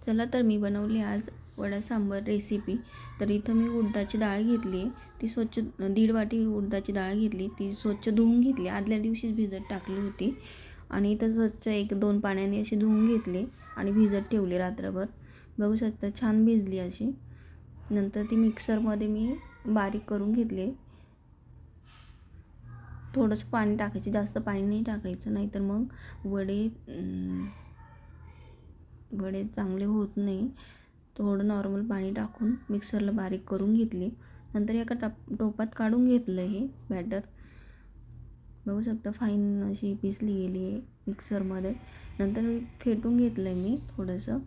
चला तर मी बनवली आज वडा सांबार रेसिपी। तर इथं मी उडदाची डाळ घेतली आहे, ती स्वच्छ 1.5 वाटी उडदाची डाळ घेतली, ती स्वच्छ धुवून घेतली, आदल्या दिवशीच भिजत टाकली होती आणि इथं स्वच्छ 1-2 पाण्याने अशी धुवून घेतली आणि भिजत ठेवली रात्रभर। बघू शकता छान भिजली अशी। नंतर ती मिक्सरमध्ये मी बारीक करून घेतली। थोडंसं पाणी टाकायचं, जास्त पाणी नाही टाकायचं, नाहीतर मग वडे चांगले होत नाही। थोडं नॉर्मल पाणी टाकून मिक्सरला बारीक करून घेतली। नंतर एका टोपात काढून घेतलं हे बॅटर। बघू शकता फाईन अशी पिसली गेली आहे मिक्सरमध्ये। नंतर फेटून घेतलं आहे मी थोडंसं,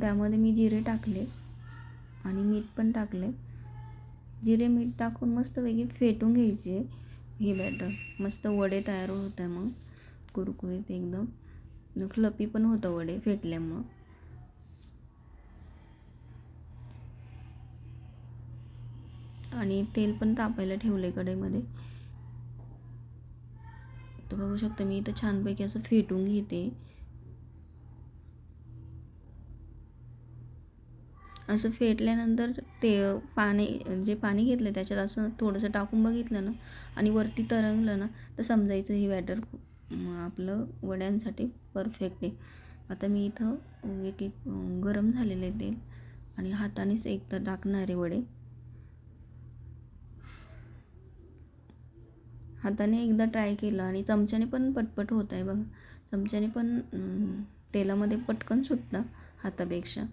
त्यामध्ये मी जिरे टाकले आणि मीठ पण टाकले। जिरे मीठ टाकून मस्त वेगळी फेटून घ्यायचे हे बॅटर। मस्त वडे तयार होतात, मग कुरकुरीत एकदम फ्लफी पण होतं वडे फेटल्यामुळं। आणि तेल पण तापायला ठेवले कढईमध्ये। तर बघू शकता मी इथं छानपैकी असं फेटून घेते। असं फेटल्यानंतर ते जे पाणी घेतलं त्याच्यात असं थोडंसं टाकून बघितलं ना आणि वरती तरंगलं ना, तर समजायचं हे बॅटर आपलं वड्यांसाठी परफेक्ट आहे। आता मी इथं एक गरम झालेले तेल आणि हातानेच एकदा टाकणारे वडे। हाताने एकदा ट्राय केलं आणि चमच्याने पण पटपट होत आहे बघा। चमच्याने पण तेलामध्ये पटकन सुटतं हातापेक्षा,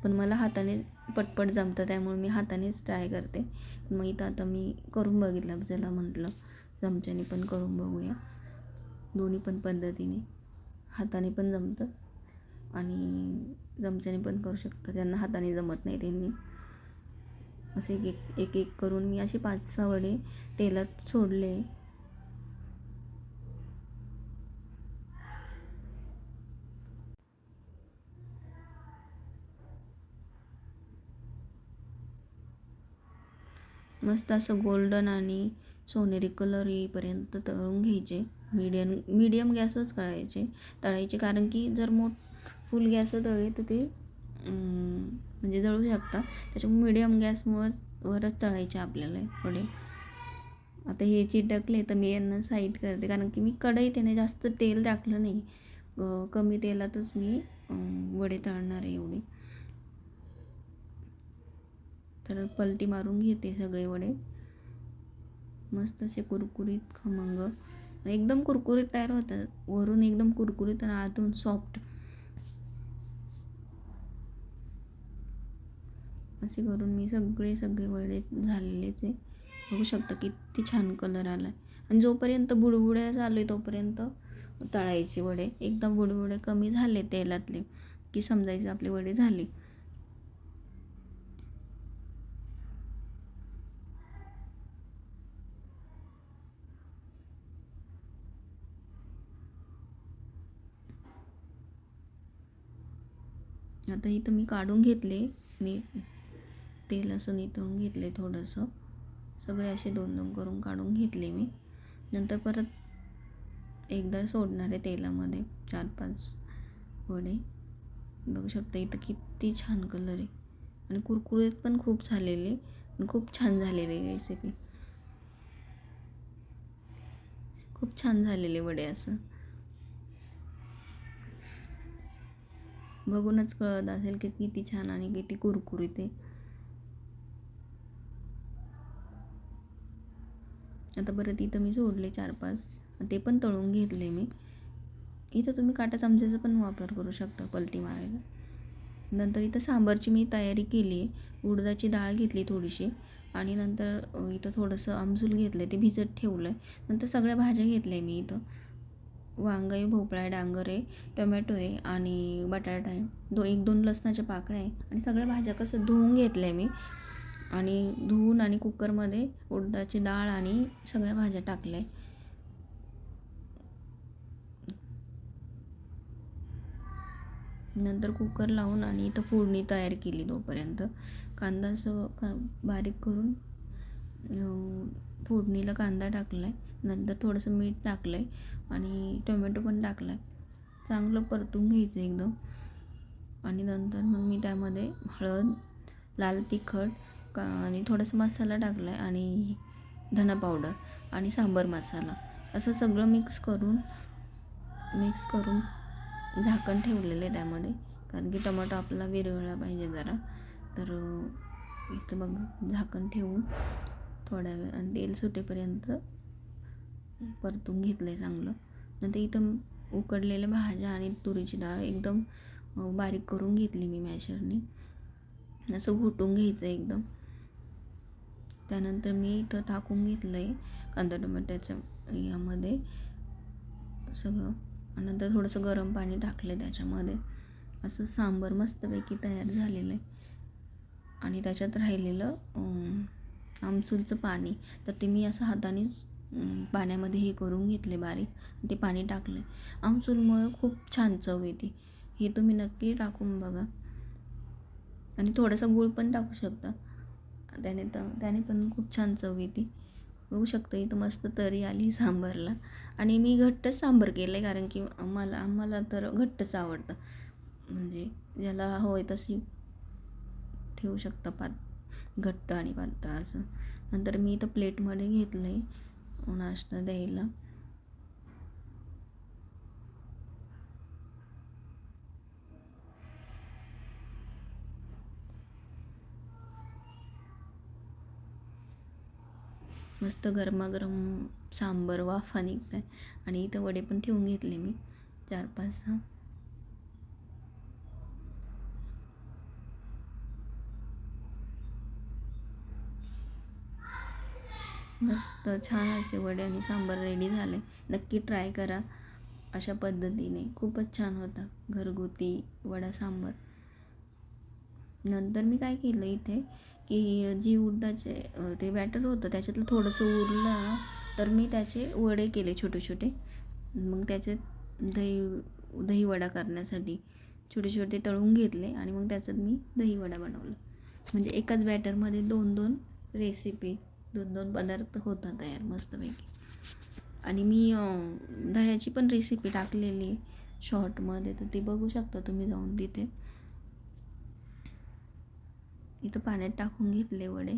पण मला हाताने पटपट जमतं, त्यामुळे मी हातानेच ट्राय करते। मग इथं आता मी करून बघितलं, चला म्हटलं चमच्याने पण करून बघूया। दोन्ही पण पद्धतीने हाताने पण जमतं आणि चमच्याने पण करू शकतं, ज्यांना हाताने जमत नाही त्यांनी। असे एक एक करून मी असे 5-6 वडे तेलात सोडले। मस्त असं गोल्डन आणि सोनेरी कलर येईपर्यंत तळून घ्यायचे। मीडियम गॅसच तळायचे, कारण की जर फुल गॅसवर तळले तर ते म्हणजे जळू शकतात। त्याच्यामुळे मीडियम गॅसवरच तळायचे आपल्याला वडे। आता हे चिटकले तर मी यांना साईड करते, कारण की मी कढईत त्याने जास्त तेल टाकलं नाही, कमी तेलातच मी वडे तळणार आहे एवढे। तर पलटी मारून घेते सगळे वडे। मस्त असे कुरकुरीत खमंग एकदम कुरकुरीत तयार होतात, वरून एकदम कुरकुरीत आणि आतून सॉफ्ट। असे करून मी सगळे वडे झालेलेच आहे। बघू शकता किती छान कलर आला आहे। आणि जोपर्यंत बुडबुड्या चालू आहे तोपर्यंत तळायचे वडे। एकदा बुडबुडे कमी झाले तेलातले की समजायचं आपले वडे झाले। आता इथं मी काढून घेतले, तेल असं नितळून घेतले थोडंसं। सगळे असे 2-2 करून काढून घेतले मी। नंतर परत एकदा सोडणार आहे तेलामध्ये 4-5 वडे। बघू शकता इथं किती छान कलर आहे आणि कुरकुरीत पण खूप झालेले आणि खूप छान झालेली रेसिपी। खूप छान झालेले वडे, असं बघूनच कळत असेल की किती छान आणि किती कुरकुरीत आहे। आता परत इथं मी सोडले 4-5, ते पण तळून घेतले मी। इथं तुम्ही काटा चमच्याचा पण वापर करू शकता पलटी मारायला। नंतर इथं सांबारची मी तयारी केली आहे। उडदाची डाळ घेतली थोडीशी आणि नंतर इथं थोडंसं आमसूल घेतलं, ते भिजत ठेवलं आहे। नंतर सगळ्या भाज्या घेतल्या मी इथं, वांग आहे, भोपळा आहे, डांगर आहे, टोमॅटो आहे आणि बटाटा आहे, 1-2 लसणाच्या पाकळ्या आहे आणि सगळ्या भाज्या कसं धुवून घेतल्या मी आणि धुवून आणि कुकरमध्ये उडदाची डाळ आणि सगळ्या भाज्या टाकल्या। नंतर कुकर लावून आणि इथं फोडणी तयार केली। तोपर्यंत कांदा बारीक करून फोडणीला कांदा टाकला आहे। नंतर थोडंसं मीठ टाकलं आहे आणि टोमॅटो पण टाकला आहे। चांगलं परतून घ्यायचं एकदम। आणि नंतर मग मी त्यामध्ये हळद, लाल तिखट आणि थोडासा मसाला टाकला आहे आणि धना पावडर आणि सांबार मसाला असं सगळं मिक्स करून झाकण ठेवलेलं आहे त्यामध्ये, कारण की टमाटो आपला विरघळला पाहिजे जरा. तर इथं मग झाकण ठेवून थोड्या वेळ आणि तेल सुटेपर्यंत परतून घेतलं आहे चांगलं. नंतर इथं उकडलेल्या भाज्या आणि तुरीची डाळ एकदम बारीक करून घेतली मी मॅशरने, असं घोटून घ्यायचं एकदम. त्यानंतर मी इथं टाकून घेतलं आहे कांदा टोमॅटोच्या यामध्ये सगळं. आणि नंतर थोडंसं गरम पाणी टाकलं त्याच्यामध्ये. असं सांबार मस्तपैकी तयार झालेलं आहे. आणि त्याच्यात राहिलेलं आमसूलचं पाणी, तर ते मी असं हातानेच पाण्यामध्ये हे करून घेतले बारीक, ते पाणी टाकलं. आमसूलमुळे खूप छान चव येते, हे तुम्ही नक्की टाकून बघा. आणि थोडासा गूळ पण टाकू शकता, त्याने पण खूप छान चव येते. बघू शकता इथं मस्त तरी आली सांबारला. आणि मी घट्टच सांबार केलं आहे, कारण की आम्हाला तर घट्टच आवडतं. म्हणजे ज्याला हवं आहे तशी ठेवू शकता, घट्ट आणि पातळ असं. नंतर मी इथं प्लेटमध्ये घेतलं आहे नाश्ता द्यायला. मस्त गरमागरम सांबार वाफा निघत आहे. आणि इथं वडे पण ठेवून घेतले मी 4-5-6. मस्त छान असे वडे आणि सांबार रेडी झाले. नक्की ट्राय करा अशा पद्धतीने, खूपच छान होता घरगुती वडा सांबार. नंतर मी काय केलं इथे, की जी उडदाचे ते बॅटर होतं त्याच्यातलं थोडंसं उरलं, तर मी त्याचे वडे केले छोटे छोटे. मग त्याचे दही वडा करण्यासाठी छोटे छोटे तळून घेतले आणि मग त्याच्यात मी दही वडा बनवला. म्हणजे एकाच बॅटरमध्ये 2-2 रेसिपी, 2-2 पदार्थ होता तयार मस्तपैकी. आणि मी दह्याची पण रेसिपी टाकलेली शॉर्टमध्ये, तर ती बघू शकता तुम्ही जाऊन तिथे. इथं पाण्यात टाकून घेतले वडे